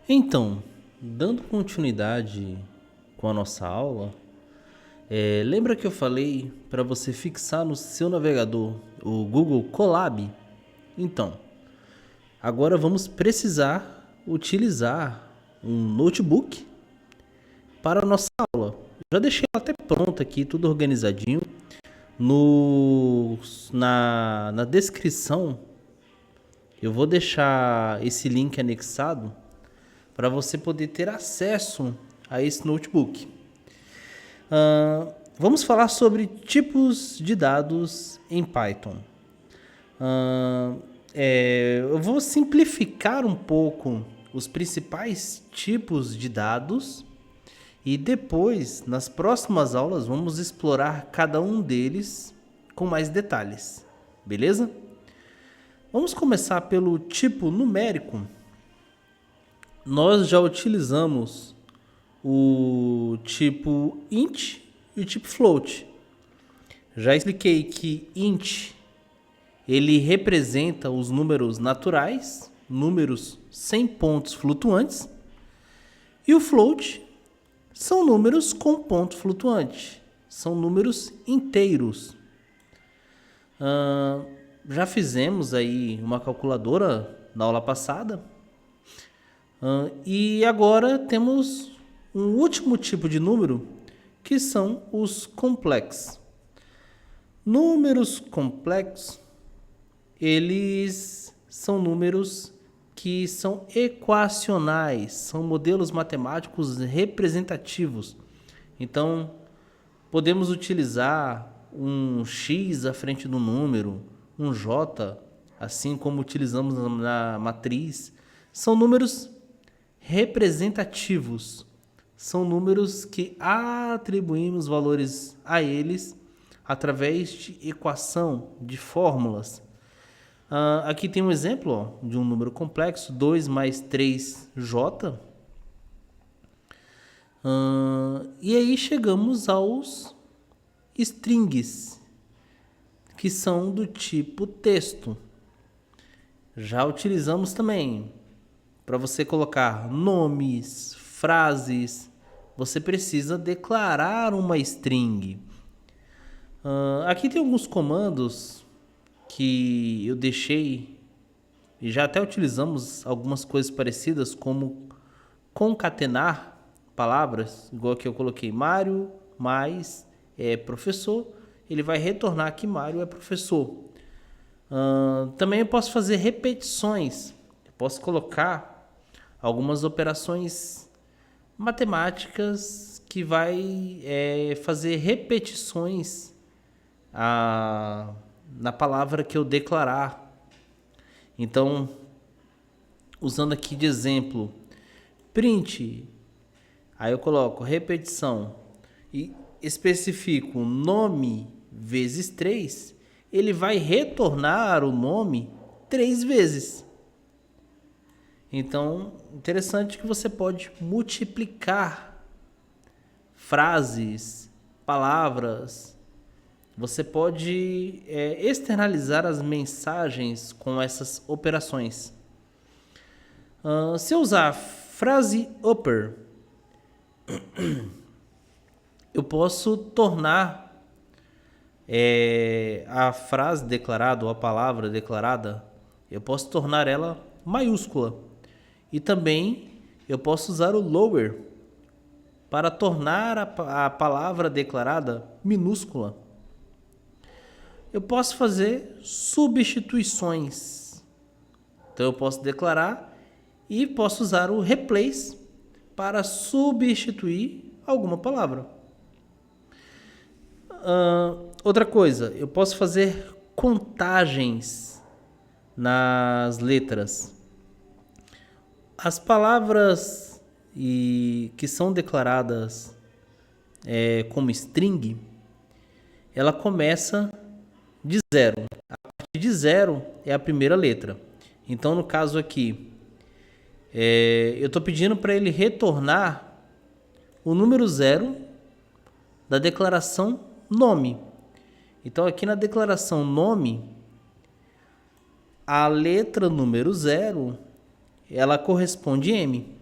Então, dando continuidade com a nossa aula, lembra que eu falei para você fixar no seu navegador o Google Colab? Então, agora vamos precisar utilizar um notebook para a nossa aula. Já deixei ela até pronta aqui, tudo organizadinho. Na descrição eu vou deixar esse link anexado para você poder ter acesso a esse notebook. Vamos falar sobre tipos de dados em Python. Eu vou simplificar um pouco os principais tipos de dados e depois, nas próximas aulas, vamos explorar cada um deles com mais detalhes. Beleza? Vamos começar pelo tipo numérico. Nós já utilizamos o tipo int e o tipo float. Já expliquei que int ele representa os números naturais, números sem pontos flutuantes, e o float são números com ponto flutuante, são números inteiros. Já fizemos aí uma calculadora na aula passada. E agora temos um último tipo de número, que são os complexos. Números complexos, eles são números que são equacionais, são modelos matemáticos representativos. Então, podemos utilizar um x à frente do número, um j, assim como utilizamos na matriz. São números representativos. São números que atribuímos valores a eles através de equação, de fórmulas. Aqui tem um exemplo de um número complexo, 2 mais 3j. E aí chegamos aos strings, que são do tipo texto. Já utilizamos também para você colocar nomes, frases, você precisa declarar uma string. Aqui tem alguns comandos que eu deixei e já até utilizamos algumas coisas parecidas, como concatenar palavras, igual que eu coloquei Mário mais professor, ele vai retornar que Mário é professor. Também eu posso fazer repetições, eu posso colocar algumas operações matemáticas que vai fazer repetições na palavra que eu declarar. Então, usando aqui de exemplo, print, aí eu coloco repetição e especifico nome vezes 3, ele vai retornar o nome 3 vezes. Então, interessante que você pode multiplicar frases, palavras. Você pode externalizar as mensagens com essas operações. Se eu usar frase upper, eu posso tornar a frase declarada ou a palavra declarada, eu posso tornar ela maiúscula. E também eu posso usar o lower para tornar a palavra declarada minúscula. Eu posso fazer substituições. Então eu posso declarar e posso usar o replace para substituir alguma palavra. Outra coisa, eu posso fazer contagens nas letras. As palavras que são declaradas como string, ela começa de 0. A partir de 0 é a primeira letra. Então, no caso aqui, eu estou pedindo para ele retornar o número 0 da declaração nome. Então, aqui na declaração nome, a letra número 0, ela corresponde M.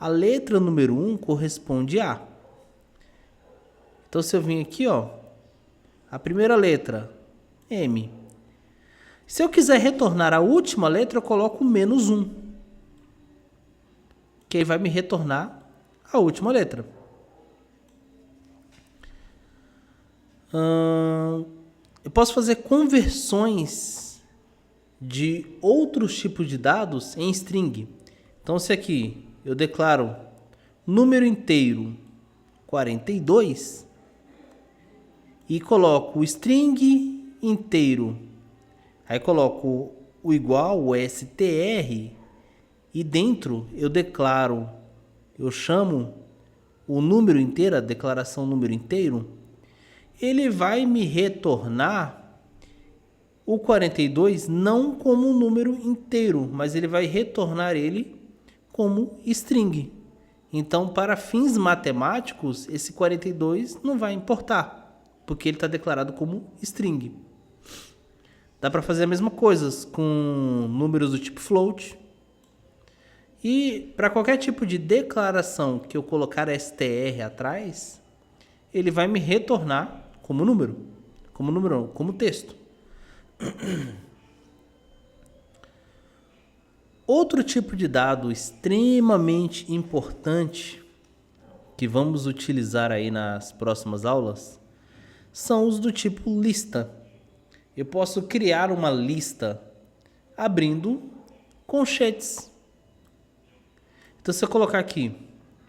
A letra número 1 corresponde a. Então, se eu vim aqui, ó, a primeira letra, M. Se eu quiser retornar a última letra, eu coloco menos 1. Que aí vai me retornar a última letra. Eu posso fazer conversões de outros tipos de dados em string. Então, se aqui eu declaro número inteiro 42 e coloco o string inteiro, aí coloco o igual, o str, e dentro eu declaro, eu chamo o número inteiro, a declaração número inteiro, ele vai me retornar o 42 não como um número inteiro, mas ele vai retornar ele como string. Então, para fins matemáticos, esse 42 não vai importar, porque ele está declarado como string. Dá para fazer a mesma coisa com números do tipo float. E para qualquer tipo de declaração que eu colocar str atrás, ele vai me retornar como número, como texto. Outro tipo de dado extremamente importante que vamos utilizar aí nas próximas aulas são os do tipo lista. Eu posso criar uma lista abrindo colchetes. Então, se eu colocar aqui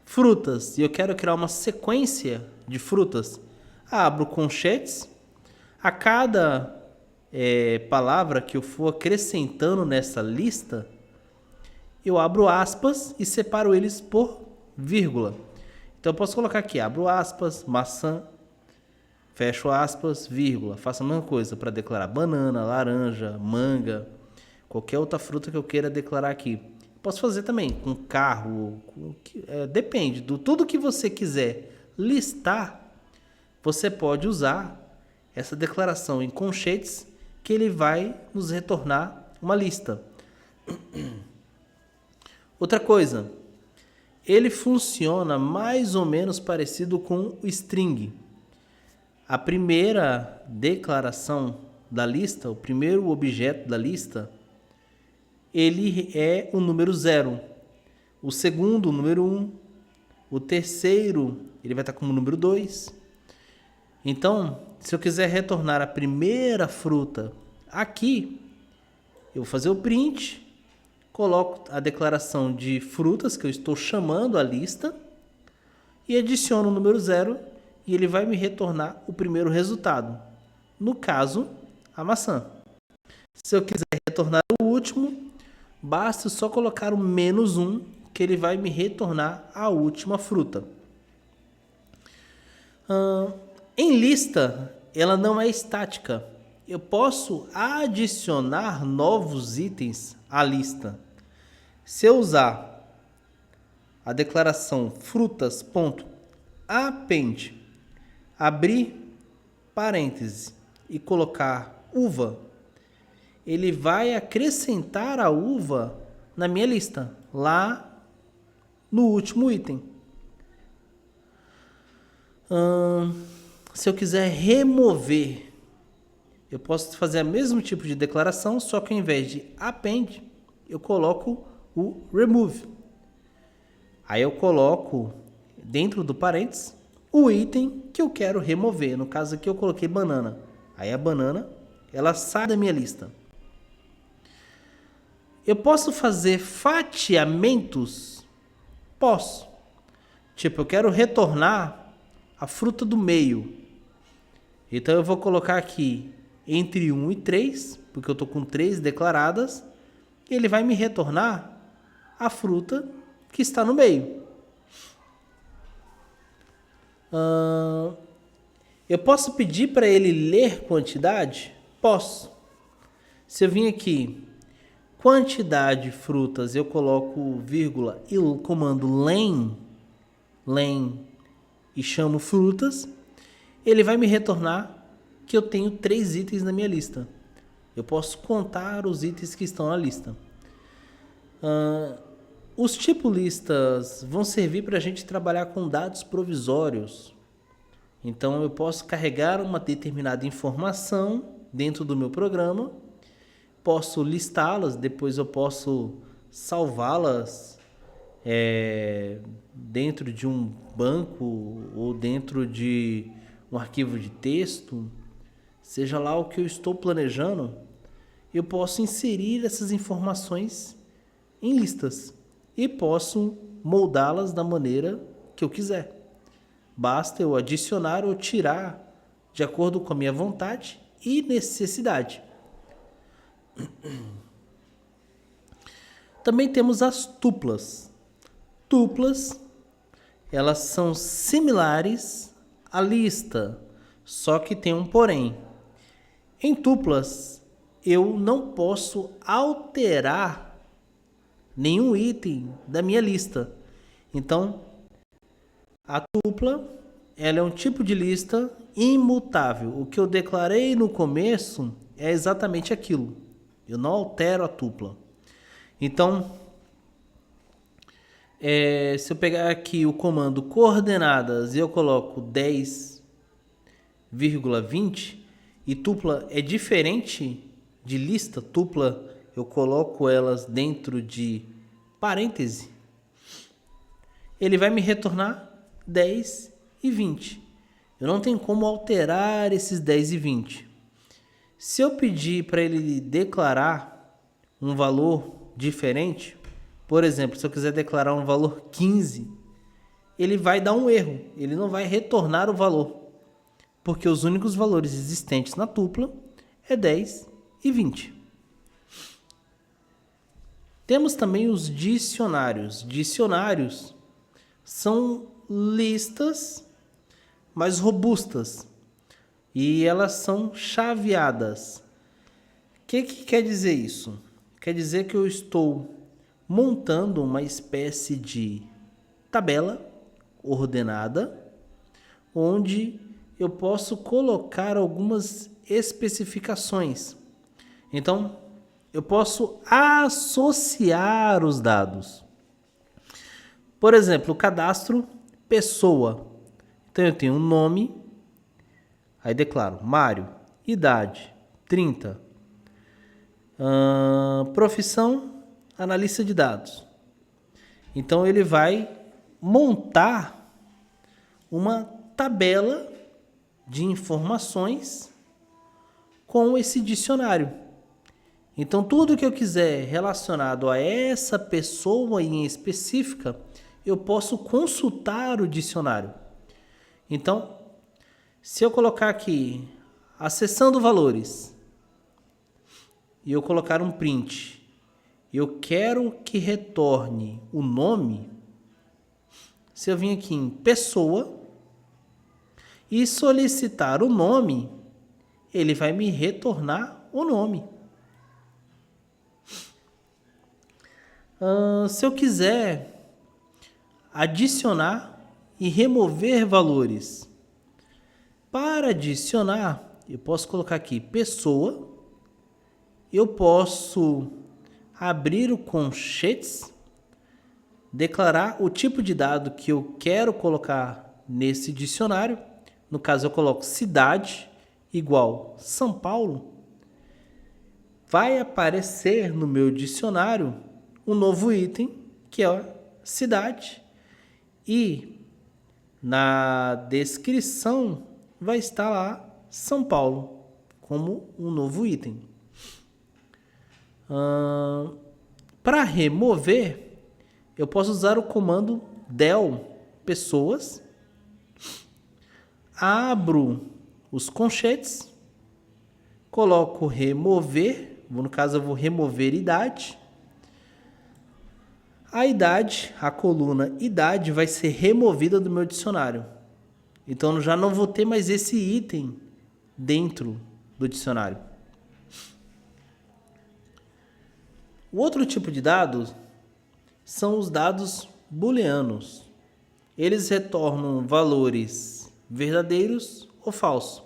frutas e eu quero criar uma sequência de frutas, abro colchetes. A cada palavra que eu for acrescentando nessa lista, eu abro aspas e separo eles por vírgula. Então, eu posso colocar aqui, abro aspas, maçã, fecho aspas, vírgula. Faço a mesma coisa para declarar banana, laranja, manga, qualquer outra fruta que eu queira declarar aqui. Posso fazer também com carro, depende do tudo que você quiser listar. Você pode usar essa declaração em colchetes que ele vai nos retornar uma lista. Outra coisa, ele funciona mais ou menos parecido com o string. A primeira declaração da lista, o primeiro objeto da lista, ele é o número 0. O segundo, o número 1. O terceiro, ele vai estar como número 2. Então, se eu quiser retornar a primeira fruta aqui, eu vou fazer o print, coloco a declaração de frutas que eu estou chamando a lista e adiciono o número 0 e ele vai me retornar o primeiro resultado. No caso, a maçã. Se eu quiser retornar o último, basta só colocar o menos 1 que ele vai me retornar a última fruta. Em lista, ela não é estática. Eu posso adicionar novos itens à lista. Se eu usar a declaração frutas.append, abrir parênteses e colocar uva, ele vai acrescentar a uva na minha lista, lá no último item. Se eu quiser remover, eu posso fazer o mesmo tipo de declaração, só que ao invés de append, eu coloco o remove. Aí eu coloco dentro do parênteses o item que eu quero remover. No caso aqui eu coloquei banana. Aí a banana, ela sai da minha lista. Eu posso fazer fatiamentos? Posso. Tipo, eu quero retornar a fruta do meio. Então eu vou colocar aqui entre 1 e 3, porque eu estou com 3 declaradas. E ele vai me retornar a fruta que está no meio. Eu posso pedir para ele ler quantidade? Posso. Se eu vim aqui, quantidade frutas, eu coloco vírgula e o comando len e chamo frutas, ele vai me retornar que eu tenho 3 itens na minha lista. Eu posso contar os itens que estão na lista. Os tipo listas vão servir para a gente trabalhar com dados provisórios. Então, eu posso carregar uma determinada informação dentro do meu programa, posso listá-las, depois eu posso salvá-las dentro de um banco ou dentro de um arquivo de texto, seja lá o que eu estou planejando, eu posso inserir essas informações em listas e posso moldá-las da maneira que eu quiser. Basta eu adicionar ou tirar de acordo com a minha vontade e necessidade. Também temos as tuplas. Tuplas, elas são similares à lista, só que tem um porém. Em tuplas, eu não posso alterar nenhum item da minha lista. Então, a tupla, ela é um tipo de lista imutável. O que eu declarei no começo é exatamente aquilo. Eu não altero a tupla. Então, se eu pegar aqui o comando coordenadas e eu coloco 10,20, e tupla é diferente de lista, tupla eu coloco elas dentro de parêntese, ele vai me retornar 10 e 20. Eu não tenho como alterar esses 10 e 20. Se eu pedir para ele declarar um valor diferente, por exemplo, se eu quiser declarar um valor 15, ele vai dar um erro, ele não vai retornar o valor, porque os únicos valores existentes na tupla é 10 e 20. Temos também os dicionários. Dicionários são listas mais robustas e elas são chaveadas. O que quer dizer isso? Quer dizer que eu estou montando uma espécie de tabela ordenada, onde eu posso colocar algumas especificações. Então, eu posso associar os dados. Por exemplo, o cadastro pessoa. Então, eu tenho um nome, aí declaro Mário, idade 30, profissão, analista de dados. Então, ele vai montar uma tabela de informações com esse dicionário. Então, tudo que eu quiser relacionado a essa pessoa em específica, eu posso consultar o dicionário. Então, se eu colocar aqui, acessando valores, e eu colocar um print, eu quero que retorne o nome, se eu vir aqui em pessoa e solicitar o nome, ele vai me retornar o nome. Se eu quiser adicionar e remover valores, para adicionar, eu posso colocar aqui pessoa, eu posso abrir o colchetes, declarar o tipo de dado que eu quero colocar nesse dicionário. No caso, eu coloco cidade igual São Paulo. Vai aparecer no meu dicionário um novo item, que é cidade. E na descrição vai estar lá São Paulo como um novo item. Para remover, eu posso usar o comando del pessoas, abro os colchetes, coloco remover, no caso eu vou remover idade. A idade, a coluna idade vai ser removida do meu dicionário. Então eu já não vou ter mais esse item dentro do dicionário. O outro tipo de dados são os dados booleanos. Eles retornam valores verdadeiros ou falsos.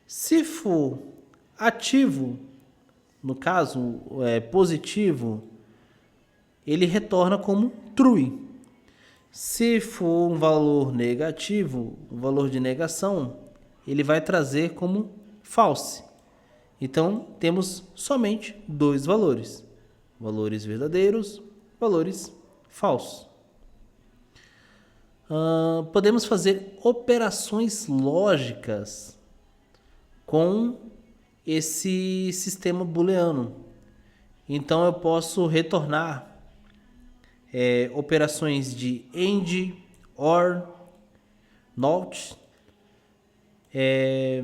Se for ativo, no caso positivo, ele retorna como true. Se for um valor negativo, um valor de negação, ele vai trazer como false. Então, temos somente dois valores: valores verdadeiros, valores falsos. Podemos fazer operações lógicas com esse sistema booleano. Então, eu posso retornar operações de AND, OR, NOT.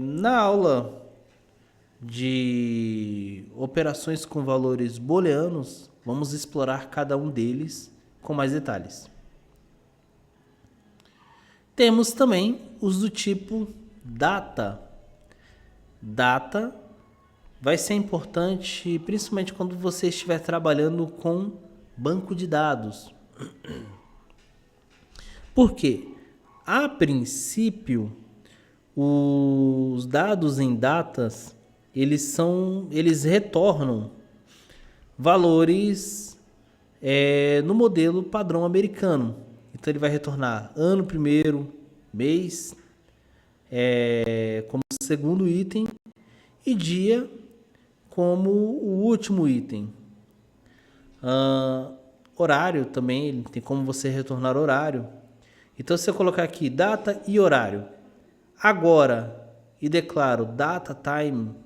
Na aula de operações com valores booleanos, vamos explorar cada um deles com mais detalhes. Temos também os do tipo data. Data vai ser importante principalmente quando você estiver trabalhando com banco de dados. Por quê? A princípio, os dados em datas, eles retornam valores no modelo padrão americano. Então ele vai retornar ano primeiro, mês, como segundo item, e dia como o último item. Horário também, tem como você retornar horário. Então se eu colocar aqui data e horário, agora, e declaro data time.new,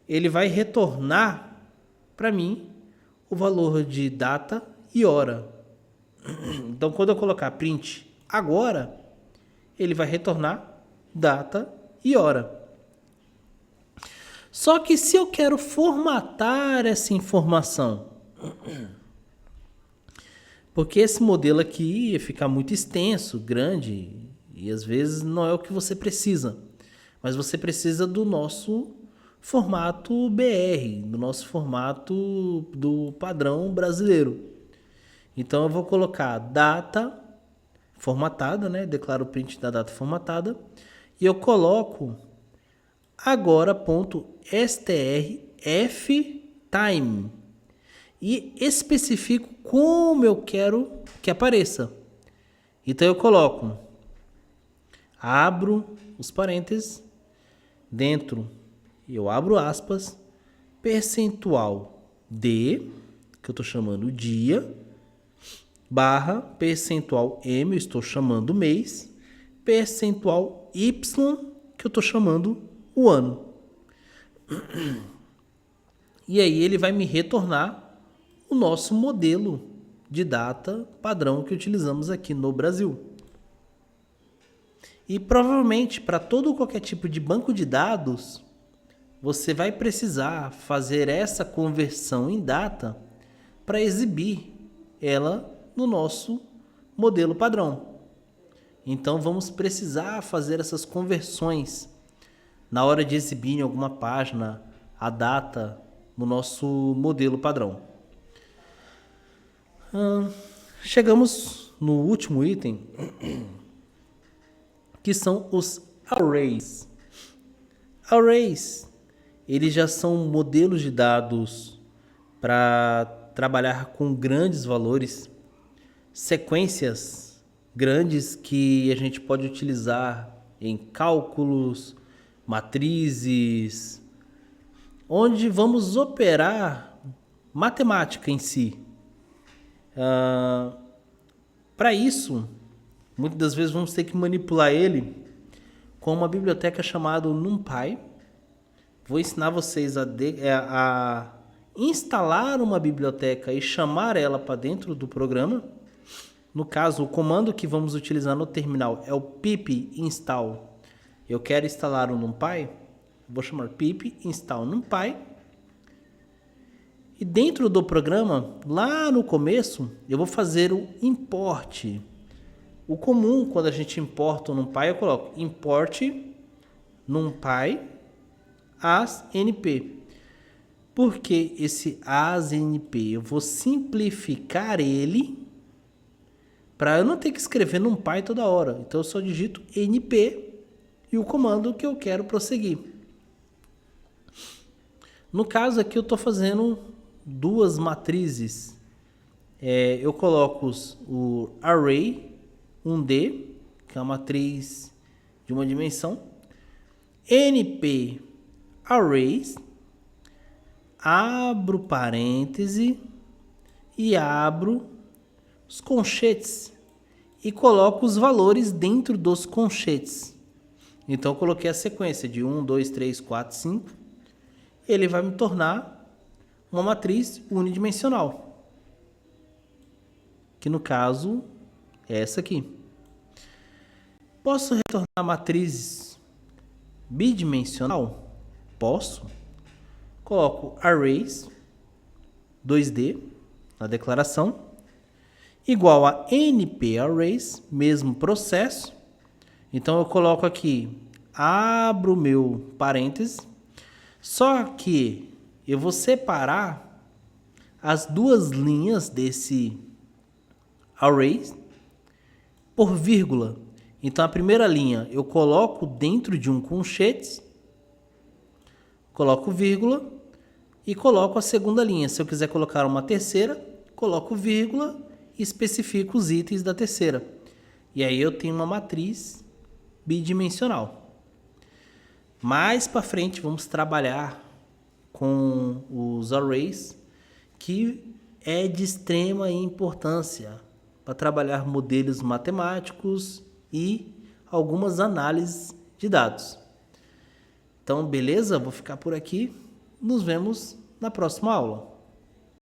ele vai retornar para mim o valor de data e hora. Então quando eu colocar print agora, ele vai retornar data e hora. Só que se eu quero formatar essa informação, porque esse modelo aqui ia ficar muito extenso, grande, e às vezes não é o que você precisa, mas você precisa do nosso formato BR, do nosso formato do padrão brasileiro. Então eu vou colocar data formatada, né? Declaro o print da data formatada, e eu coloco agora.strftime e especifico como eu quero que apareça. Então eu coloco, abro os parênteses, dentro eu abro aspas, percentual de, que eu estou chamando dia, barra percentual M, eu estou chamando mês, percentual Y, que eu estou chamando o ano. E aí ele vai me retornar o nosso modelo de data padrão que utilizamos aqui no Brasil. E provavelmente para todo qualquer tipo de banco de dados, você vai precisar fazer essa conversão em data para exibir ela no nosso modelo padrão. Então vamos precisar fazer essas conversões na hora de exibir em alguma página a data no nosso modelo padrão. Chegamos no último item, que são os arrays. Arrays, eles já são modelos de dados para trabalhar com grandes valores, sequências grandes que a gente pode utilizar em cálculos, matrizes, onde vamos operar matemática em si. Para isso, muitas das vezes vamos ter que manipular ele com uma biblioteca chamada NumPy. Vou ensinar vocês a instalar uma biblioteca e chamar ela para dentro do programa. No caso, o comando que vamos utilizar no terminal é o pip install. Eu quero instalar o NumPy, vou chamar pip install NumPy. E dentro do programa, lá no começo, eu vou fazer o import. O comum, quando a gente importa o NumPy, eu coloco import NumPy as NP. Por que esse as NP? Eu vou simplificar ele para eu não ter que escrever NumPy toda hora. Então eu só digito NP e o comando que eu quero prosseguir. No caso aqui eu estou fazendo duas matrizes. Eu coloco o array 1D, que é uma matriz de uma dimensão, np arrays, abro parêntese e abro os conchetes e coloco os valores dentro dos conchetes. Então eu coloquei a sequência de 1, 2, 3, 4, 5. Ele vai me tornar uma matriz unidimensional, que no caso é essa aqui. Posso retornar matrizes bidimensional? Posso. Coloco arrays 2D na declaração, igual a np arrays, mesmo processo. Então eu coloco aqui, abro o meu parênteses, só que eu vou separar as duas linhas desse array por vírgula. Então a primeira linha eu coloco dentro de um conchete, coloco vírgula e coloco a segunda linha. Se eu quiser colocar uma terceira, coloco vírgula e especifico os itens da terceira. E aí eu tenho uma matriz bidimensional. Mais para frente vamos trabalhar com os arrays, que é de extrema importância para trabalhar modelos matemáticos e algumas análises de dados. Então, beleza? Vou ficar por aqui. Nos vemos na próxima aula.